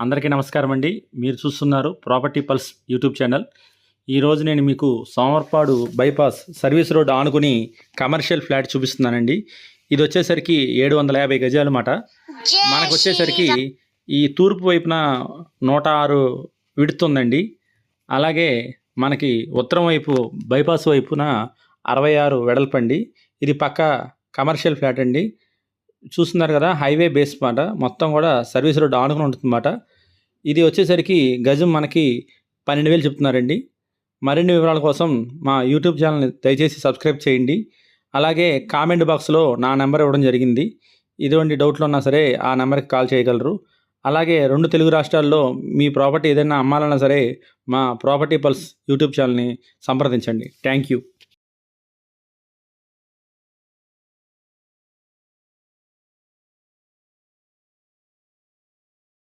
అందరికీ నమస్కారం అండి. మీరు చూస్తున్నారు ప్రాపర్టీ పల్స్ యూట్యూబ్ ఛానల్. ఈరోజు నేను మీకు సోమవారపాడు బైపాస్ సర్వీస్ రోడ్ ఆనుకుని కమర్షియల్ ఫ్లాట్ చూపిస్తున్నానండి. ఇది వచ్చేసరికి 750 గజాలు మాట. మనకు వచ్చేసరికి ఈ తూర్పు వైపున 106 విడుతుందండి. అలాగే మనకి ఉత్తరం వైపు బైపాస్ వైపున 66 వెడల్పండి. ఇది పక్క కమర్షియల్ ఫ్లాట్ అండి. చూస్తున్నారు కదా, హైవే బేస్ మాట. మొత్తం కూడా సర్వీస్ రోడ్ ఆనుకుని ఉంటుందన్నమాట. ఇది వచ్చేసరికి గజం మనకి 12,000 చెప్తున్నారండి. మరిన్ని వివరాల కోసం మా యూట్యూబ్ ఛానల్ని దయచేసి సబ్స్క్రైబ్ చేయండి. అలాగే కామెంట్ బాక్స్లో నా నెంబర్ ఇవ్వడం జరిగింది. ఎటువంటి డౌట్లు ఉన్నా సరే ఆ నెంబర్కి కాల్ చేయగలరు. అలాగే 2 తెలుగు రాష్ట్రాల్లో మీ ప్రాపర్టీ ఏదైనా అమ్మాలన్నా సరే మా ప్రాపర్టీ పల్స్ యూట్యూబ్ ఛానల్ని సంప్రదించండి. Thank you.